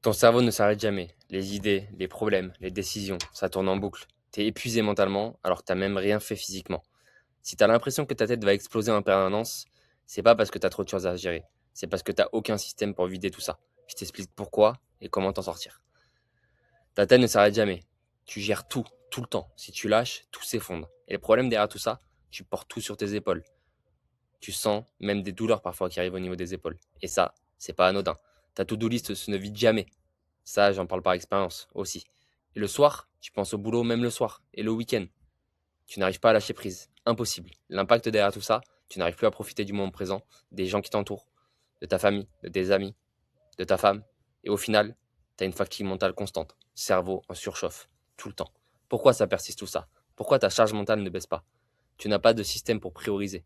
Ton cerveau ne s'arrête jamais. Les idées, les problèmes, les décisions, ça tourne en boucle. T'es épuisé mentalement alors que t'as même rien fait physiquement. Si t'as l'impression que ta tête va exploser en permanence, c'est pas parce que t'as trop de choses à gérer. C'est parce que t'as aucun système pour vider tout ça. Je t'explique pourquoi et comment t'en sortir. Ta tête ne s'arrête jamais. Tu gères tout, tout le temps. Si tu lâches, tout s'effondre. Et le problème derrière tout ça, tu portes tout sur tes épaules. Tu sens même des douleurs parfois qui arrivent au niveau des épaules. Et ça, c'est pas anodin. Ta to-do list se ne vide jamais. Ça, j'en parle par expérience aussi. Et le soir, tu penses au boulot même le soir. Et le week-end, tu n'arrives pas à lâcher prise. Impossible. L'impact derrière tout ça, tu n'arrives plus à profiter du moment présent, des gens qui t'entourent, de ta famille, de tes amis, de ta femme. Et au final, tu as une fatigue mentale constante. Cerveau en surchauffe. Tout le temps. Pourquoi ça persiste tout ça? Pourquoi ta charge mentale ne baisse pas? Tu n'as pas de système pour prioriser.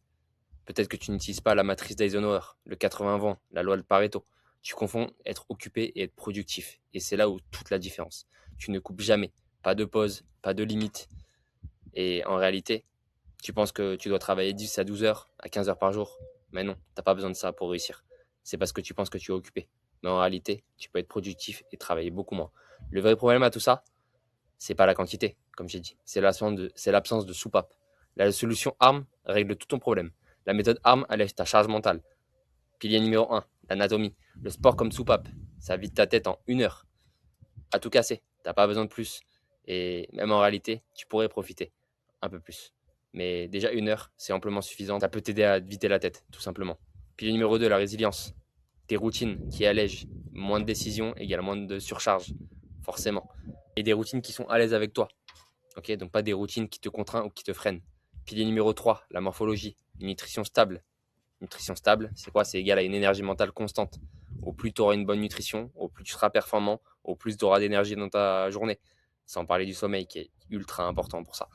Peut-être que tu n'utilises pas la matrice d'Eisenhower, le 80-20, la loi de Pareto. Tu confonds être occupé et être productif. Et c'est là où toute la différence. Tu ne coupes jamais. Pas de pause, pas de limite. Et en réalité, tu penses que tu dois travailler 10 à 12 heures, à 15 heures par jour. Mais non, t'as pas besoin de ça pour réussir. C'est parce que tu penses que tu es occupé. Mais en réalité, tu peux être productif et travailler beaucoup moins. Le vrai problème à tout ça, c'est pas la quantité, comme j'ai dit. C'est l'absence de soupape. La solution ARM règle tout ton problème. La méthode ARM allège ta charge mentale. Pilier numéro 1, l'anatomie. Le sport comme soupape. Ça vide ta tête en 1 heure. À tout casser. T'as pas besoin de plus. Et même en réalité, tu pourrais profiter un peu plus. Mais déjà 1 heure, c'est amplement suffisant. Ça peut t'aider à vider la tête, tout simplement. Pilier numéro 2, la résilience. Des routines qui allègent. Moins de décisions égale moins de surcharge. Forcément. Et des routines qui sont à l'aise avec toi. Ok, donc pas des routines qui te contraignent ou qui te freinent. Pilier numéro 3, la morphologie. Une nutrition stable. Nutrition stable, c'est quoi? C'est égal à une énergie mentale constante. Au plus tu auras une bonne nutrition, au plus tu seras performant, au plus tu auras d'énergie dans ta journée. Sans parler du sommeil qui est ultra important pour ça.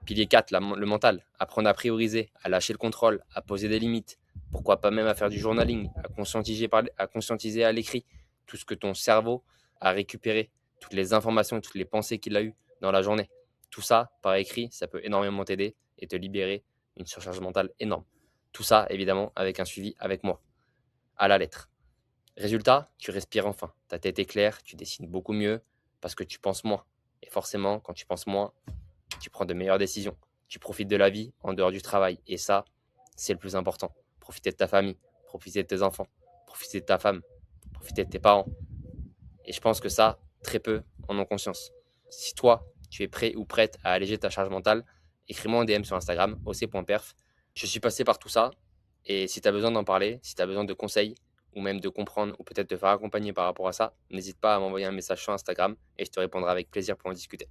Pilier 4, le mental. Apprendre à prioriser, à lâcher le contrôle, à poser des limites. Pourquoi pas même à faire du journaling, à conscientiser à l'écrit tout ce que ton cerveau a récupéré, toutes les informations, toutes les pensées qu'il a eues dans la journée. Tout ça, par écrit, ça peut énormément t'aider et te libérer une surcharge mentale énorme. Tout ça, évidemment, avec un suivi avec moi, à la lettre. Résultat, tu respires enfin. Ta tête est claire, tu dessines beaucoup mieux parce que tu penses moins. Et forcément, quand tu penses moins, tu prends de meilleures décisions. Tu profites de la vie en dehors du travail. Et ça, c'est le plus important. Profiter de ta famille, profiter de tes enfants, profiter de ta femme, profiter de tes parents. Et je pense que ça, très peu en ont conscience. Si toi, tu es prêt ou prête à alléger ta charge mentale, écris-moi en DM sur Instagram, oc.perf. Je suis passé par tout ça. Et si tu as besoin d'en parler, si tu as besoin de conseils, ou même de comprendre, ou peut-être de faire accompagner par rapport à ça, n'hésite pas à m'envoyer un message sur Instagram et je te répondrai avec plaisir pour en discuter.